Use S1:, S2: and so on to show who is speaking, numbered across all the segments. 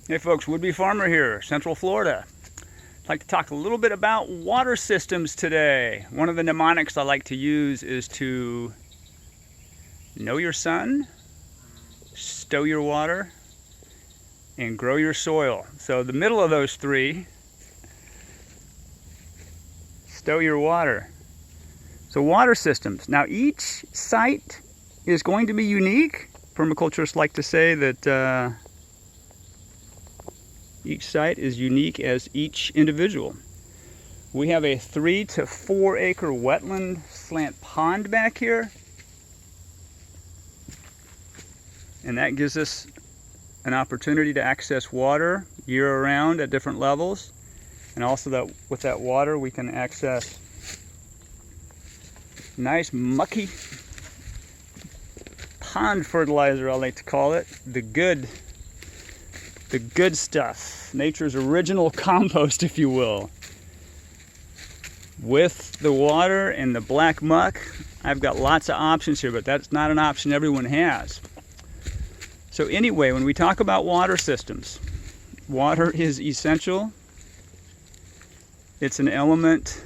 S1: Hey folks, Would-Be Farmer here, Central Florida. I'd like to talk a little bit about water systems today. One of the mnemonics I like to use is to know your sun, stow your water, and grow your soil. So the middle of those three, stow your water. So water systems. Now each site is going to be unique. Permaculturists like to say that each site is unique as each individual. We have a 3 to 4 acre wetland slant pond back here. And that gives us an opportunity to access water year round at different levels. And also that with that water we can access nice mucky pond fertilizer, I like to call it. The good stuff, nature's original compost, if you will. With the water and the black muck, I've got lots of options here, but that's not an option everyone has. So anyway, when we talk about water systems, water is essential. It's an element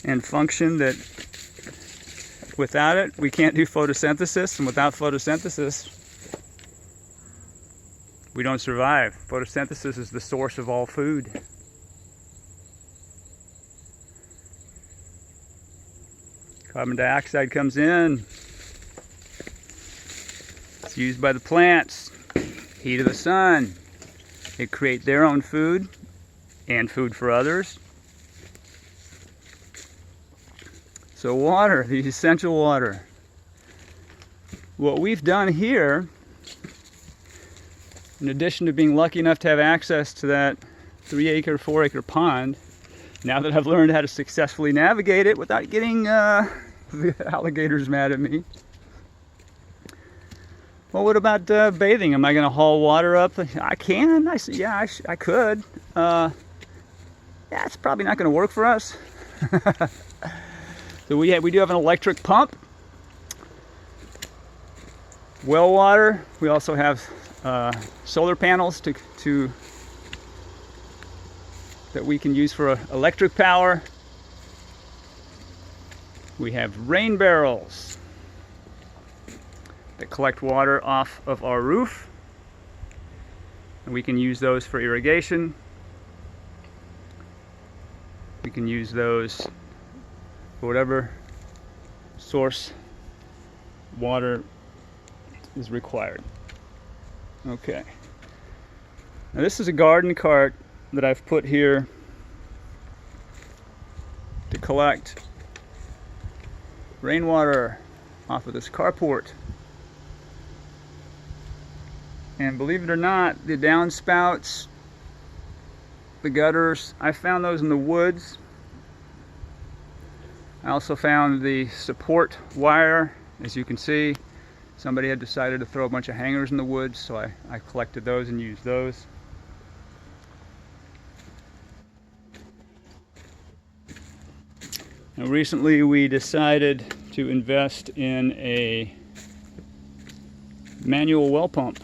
S1: and function that without it, we can't do photosynthesis, and without photosynthesis, we don't survive. Photosynthesis is the source of all food. Carbon dioxide comes in. It's used by the plants. Heat of the sun. They create their own food and food for others. So water, the essential water. What we've done here, in addition to being lucky enough to have access to that 3 acre, 4 acre pond, now that I've learned how to successfully navigate it without getting the alligators mad at me. Well, what about bathing? Am I going to haul water up? I can. I said, yeah, I could. Yeah, it's probably not going to work for us. So we do have an electric pump. Well water. We also have solar panels that we can use for electric power. We have rain barrels that collect water off of our roof, and we can use those for irrigation. We can use those for whatever source water is required. Okay. Now this is a garden cart that I've put here to collect rainwater off of this carport. And believe it or not, the downspouts, the gutters, I found those in the woods. I also found the support wire. As you can see, somebody had decided to throw a bunch of hangers in the woods, so I collected those and used those. Now recently we decided to invest in a manual well pump.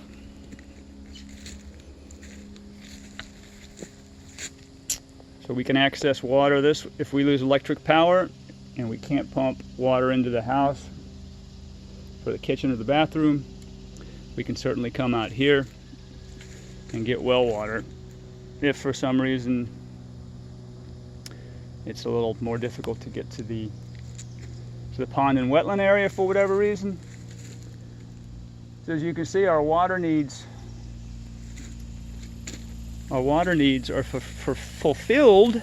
S1: So we can access water. This, if we lose electric power and we can't pump water into the house for the kitchen or the bathroom, we can certainly come out here and get well water. If for some reason it's a little more difficult to get to the pond and wetland area for whatever reason. So as you can see, our water needs are fulfilled.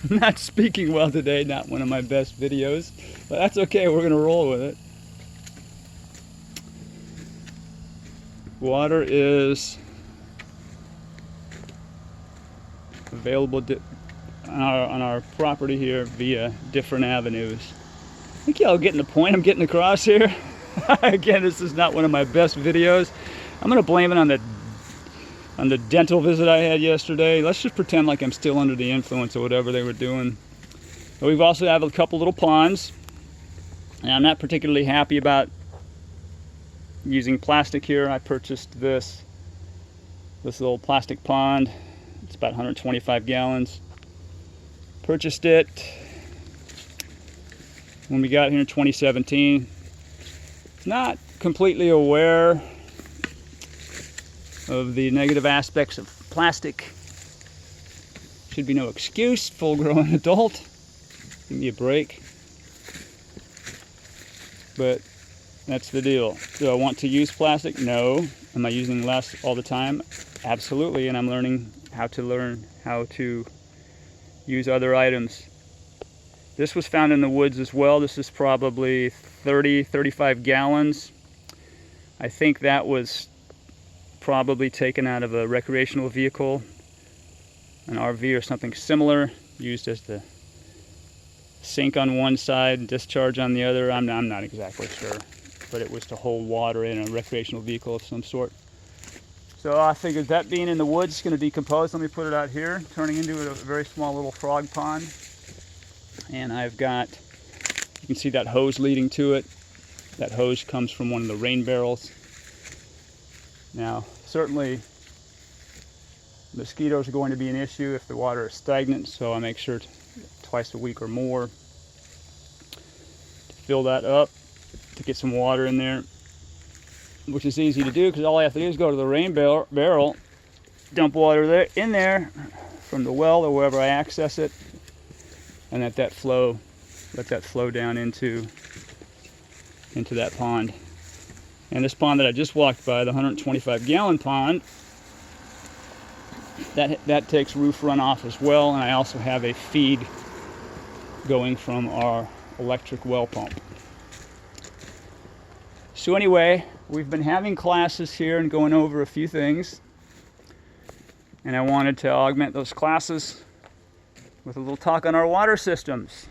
S1: Not speaking well today, not one of my best videos, but that's okay, we're gonna roll with it. Water is available on our property here via different avenues. I think y'all getting the point I'm getting across here. Again, this is not one of my best videos. I'm gonna blame it on the dental visit I had yesterday. Let's just pretend like I'm still under the influence of whatever they were doing. But we've also have a couple little ponds, and I'm not particularly happy about using plastic here. I purchased this This little plastic pond. It's about 125 gallons. Purchased it when we got here in 2017. Not completely aware of the negative aspects of plastic. Should be no excuse, full-grown adult. Give me a break. But that's the deal. Do I want to use plastic? No. Am I using less all the time? Absolutely, and I'm learn how to use other items. This was found in the woods as well. This is probably 35 gallons. I think that was probably taken out of a recreational vehicle, an RV or something similar, used as the sink on one side and discharge on the other. I'm not exactly sure, but it was to hold water in a recreational vehicle of some sort. So I figured that being in the woods is going to decompose. Let me put it out here, turning into a very small little frog pond. And I've got, you can see that hose leading to it. That hose comes from one of the rain barrels. Now, certainly mosquitoes are going to be an issue if the water is stagnant, so I make sure twice a week or more to fill that up, to get some water in there, which is easy to do because all I have to do is go to the rain barrel, dump water in there from the well or wherever I access it, and let that flow down into that pond. And this pond that I just walked by, the 125 gallon pond, that takes roof runoff as well, and I also have a feed going from our electric well pump. So anyway, we've been having classes here and going over a few things, and I wanted to augment those classes with a little talk on our water systems.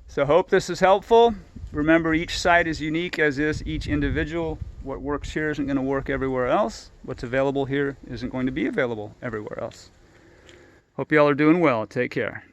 S1: So hope this is helpful. Remember, each site is unique, as is each individual. What works here isn't going to work everywhere else. What's available here isn't going to be available everywhere else. Hope you all are doing well. Take care.